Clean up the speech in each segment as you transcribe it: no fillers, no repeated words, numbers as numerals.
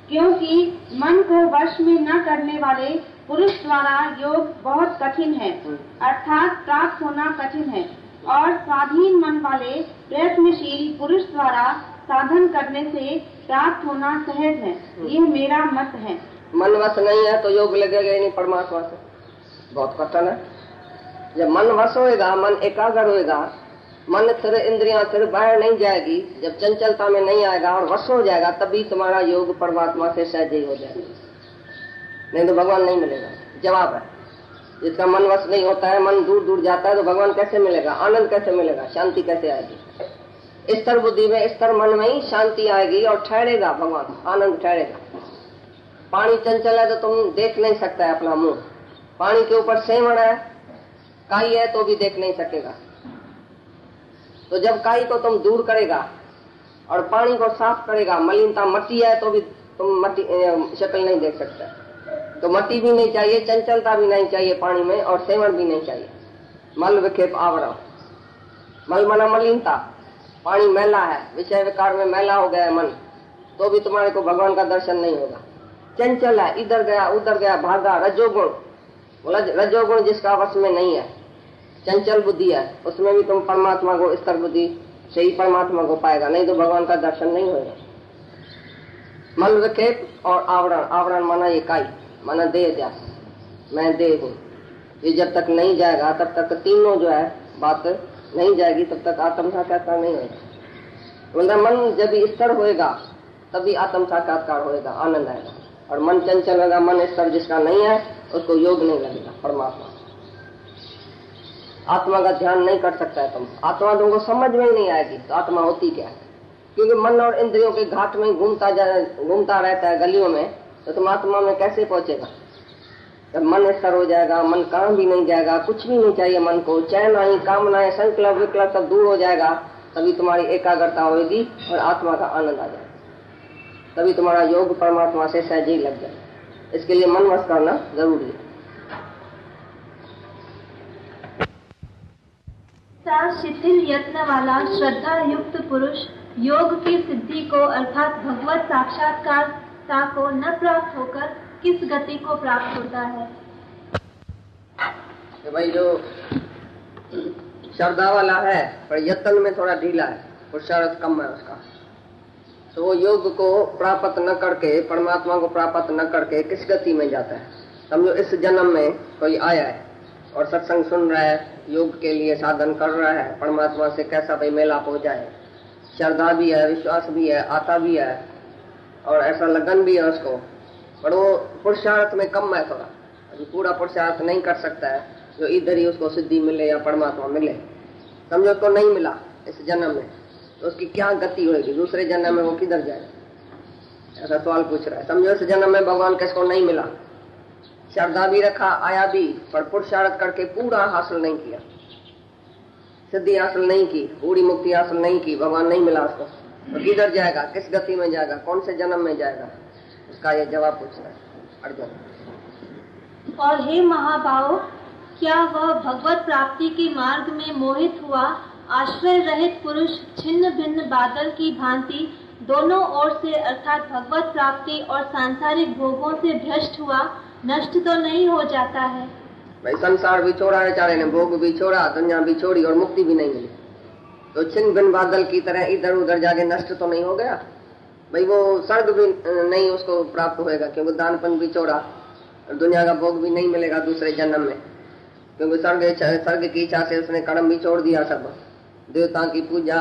क्योंकि मन को वश में न करने वाले पुरुष द्वारा योग बहुत कठिन है, अर्थात प्राप्त होना कठिन है, और स्वाधीन मन वाले प्रयत्नशील पुरुष द्वारा साधन करने से प्राप्त होना सहज है। ये मेरा मत है। मन वश नहीं है तो योग लगेगा ही नहीं परमात्मा से, बहुत कठिन है। जब मन वश होएगा, मन एकाग्र होएगा, मन फिर इंद्रियां फिर बाहर नहीं जाएगी, जब चंचलता में नहीं आएगा और वश हो जाएगा, तभी तुम्हारा योग परमात्मा से सहज ही हो जाएगा, नहीं तो भगवान नहीं मिलेगा। जवाब है, जिसका मन वश नहीं होता है, मन दूर दूर जाता है, तो भगवान कैसे मिलेगा, आनंद कैसे मिलेगा, शांति कैसे आएगी। स्थिर बुद्धि में, स्थिर मन में ही शांति आएगी और ठहरेगा भगवान, आनंद ठहरेगा। पानी चंचल है तो तुम देख नहीं सकता है अपना मुंह, पानी के ऊपर सेवण है, काई है तो भी देख नहीं सकेगा। तो जब काई को तुम दूर करेगा और पानी को साफ करेगा, मलिनता मट्टी है तो भी तुम मट्टी शक्ल नहीं देख सकता, तो मट्टी भी नहीं चाहिए, चंचलता भी नहीं चाहिए पानी में, और सेवण भी नहीं चाहिए। मल विक्षेप आवरण, मल मना मलिनता, पानी मैला है, विषय विकार में मैला हो गया है मन, तो भी तुम्हारे को भगवान का दर्शन नहीं होगा। चंचल है, इधर गया उधर गया भागा, रजोगुण, रजोगुण जिसका वश में नहीं है, चंचल बुद्धि है, उसमें भी तुम परमात्मा को, स्थिर बुद्धि से ही परमात्मा को पाएगा, नहीं तो भगवान का दर्शन नहीं होगा। मल विक्षेप और आवरण, आवरण माना ये काई, माना देह ध्यास, मैं देह हूँ, ये जब तक नहीं जाएगा तब तक तीनों जो है बात नहीं जाएगी, तब तक आत्म साक्षात्कार नहीं होगा। मतलब मन जब स्थिर होएगा तभी आत्म साक्षात्कार होएगा, आनंद आएगा। और मन चंचल होगा, मन स्थिर जिसका नहीं है, उसको योग नहीं लगेगा परमात्मा। आत्मा का ध्यान नहीं कर सकता है तुम, आत्मा तुमको समझ में ही नहीं आएगी तो आत्मा होती क्या है, क्योंकि मन और इंद्रियों के घाट में घूमता रहता है गलियों में, तो तुम आत्मा में कैसे पहुंचेगा। जब मन स्थिर हो जाएगा, मन कहाँ भी नहीं जाएगा, कुछ भी नहीं चाहिए मन को, चैन आई, कामनाएं, संकल्प विकल्प सब दूर हो जाएगा, तभी तुम्हारी एकाग्रता होगी और आत्मा का आनंद आ जाएगा, तभी तुम्हारा योग परमात्मा से सहज ही लग जाएगा। इसके लिए मन वश करना जरूरी है। शिथिल यत्न वाला श्रद्धा युक्त पुरुष योग की सिद्धि को अर्थात भगवत साक्षात्कारता को न प्राप्त होकर किस गति को प्राप्त होता है। तो भाई जो श्रद्धा वाला है पर यत्न में थोड़ा ढीला है, पुरुषार्थ कम है उसका, तो वो योग को प्राप्त न करके, परमात्मा को प्राप्त न करके किस गति में जाता है। समझो इस जन्म में कोई आया है और सत्संग सुन रहा है, योग के लिए साधन कर रहा है, परमात्मा से कैसा भाई मेलाप हो जाए, श्रद्धा भी है, विश्वास भी है, आता भी है और ऐसा लगन भी है उसको, पर वो पुरुषार्थ में कम है थोड़ा, अभी पूरा पुरुषार्थ नहीं कर सकता है जो इधर ही उसको सिद्धि मिले या परमात्मा मिले। समझो उसको नहीं मिला इस जन्म में, तो उसकी क्या गति होगी, दूसरे जन्म में वो किधर जाए, ऐसा सवाल पूछ रहा है। समझो इस जन्म में भगवान किसको नहीं मिला, श्रद्धा भी रखा, आया भी, पर पुरुषार्थ करके पूरा हासिल नहीं किया, सिद्धि हासिल नहीं की, पूरी मुक्ति हासिल नहीं की, भगवान नहीं मिला उसको, तो किधर जाएगा, किस गति में जाएगा, कौन से जन्म में जाएगा, उसका ये जवाब पूछ रहा है अर्जुन। और हे महाभाव, क्या वह भगवत प्राप्ति के मार्ग में मोहित हुआ आश्रय रहित पुरुष छिन्न भिन्न बादल की भांति दोनों ओर से अर्थात भगवत प्राप्ति और सांसारिक भोगों से भ्रष्ट हुआ नष्ट तो नहीं हो जाता है। भाई संसार भी छोड़ा बेचारे ने, भोग भी छोड़ा, दुनिया भी छोड़ी और मुक्ति भी नहीं मिली, तो छिन्न भिन्न बादल की तरह इधर उधर जाके नष्ट तो नहीं हो गया। भाई वो स्वर्ग भी नहीं उसको प्राप्त होएगा, क्योंकि दानपन भी छोड़ा और दुनिया का भोग भी नहीं मिलेगा दूसरे जन्म में, क्योंकि स्वर्ग की इच्छा से उसने कर्म भी छोड़ दिया, सब देवताओं की पूजा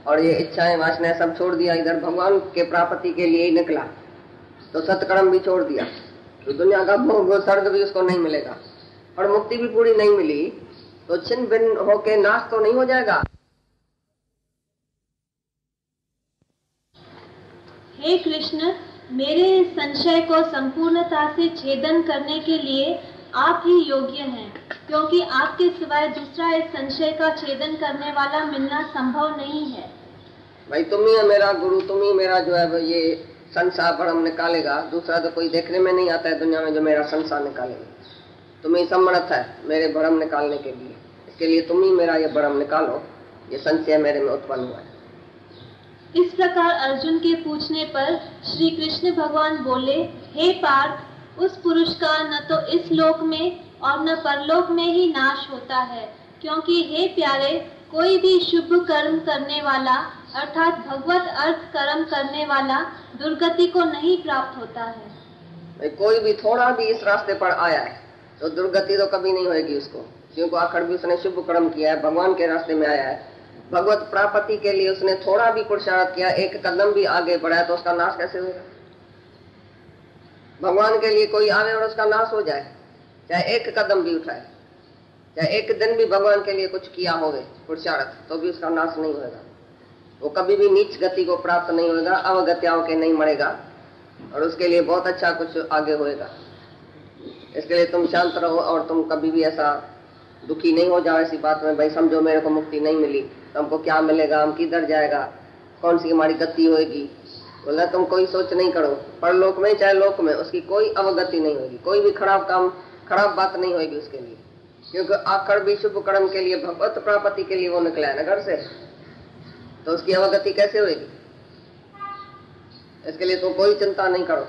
और ये इच्छाएं वासनाएं सब छोड़ दिया, इधर भगवान के प्राप्ति के लिए ही निकला, तो सत्कर्म भी छोड़ दिया, तो दुनिया का भोग स्वर्ग भी उसको नहीं मिलेगा और मुक्ति भी पूरी नहीं मिली, तो छिन्न भिन्न होके नाश तो नहीं हो जाएगा। हे कृष्ण, मेरे संशय को संपूर्णता से छेदन करने के लिए आप ही योग्य हैं, क्योंकि आपके सिवाय दूसरा इस संशय का छेदन करने वाला मिलना संभव नहीं है। भाई तुम ही है मेरा गुरु, तुम ही मेरा जो है ये संसार भ्रम निकालेगा, दूसरा तो कोई देखने में नहीं आता है दुनिया में जो मेरा संसार निकालेगा, तुम ही समर्थ है मेरे भ्रम निकालने के लिए, इसके लिए तुम ही मेरा ये भ्रम निकालो, ये संशय मेरे में उत्पन्न हुआ है। इस प्रकार अर्जुन के पूछने पर श्री कृष्ण भगवान बोले, हे पार्थ, उस पुरुष का न तो इस लोक में और न परलोक में ही नाश होता है, क्योंकि हे प्यारे, कोई भी शुभ कर्म करने वाला अर्थात भगवत अर्थ कर्म करने वाला दुर्गति को नहीं प्राप्त होता है। कोई भी थोड़ा भी इस रास्ते पर आया है तो दुर्गति तो कभी नहीं होगी उसको, क्योंकि आखिर भी उसने शुभ कर्म किया है, भगवान के रास्ते में आया है, भगवत प्राप्ति के लिए उसने थोड़ा भी पुरुषार्थ किया, एक कदम भी आगे बढ़ाया तो उसका नाश कैसे होगा? भगवान के लिए कोई आवे और उसका नाश हो जाए, चाहे एक कदम भी उठाए, चाहे एक दिन भी भगवान के लिए कुछ किया होवे पुरुषार्थ, तो भी उसका नाश नहीं होगा। वो कभी भी नीच गति को प्राप्त नहीं होगा, अवगत्याओं के नहीं मरेगा और उसके लिए बहुत अच्छा कुछ आगे होएगा। इसके लिए तुम शांत रहो और तुम कभी भी ऐसा दुखी नहीं हो जाओ ऐसी बात में, भाई समझो मेरे को मुक्ति नहीं मिली तो हमको क्या मिलेगा, हम किधर जाएगा, कौन सी हमारी गति होगी। बोला तुम कोई सोच नहीं करो, परलोक में चाहे लोक में उसकी कोई अवगति नहीं होगी, कोई भी खराब काम खराब बात नहीं होगी उसके लिए, क्योंकि आखिर भी शुभ कर्म के लिए भगवत प्राप्ति के लिए वो निकला है ना घर से, तो उसकी अवगति कैसे होगी? इसके लिए तो कोई चिंता नहीं करो।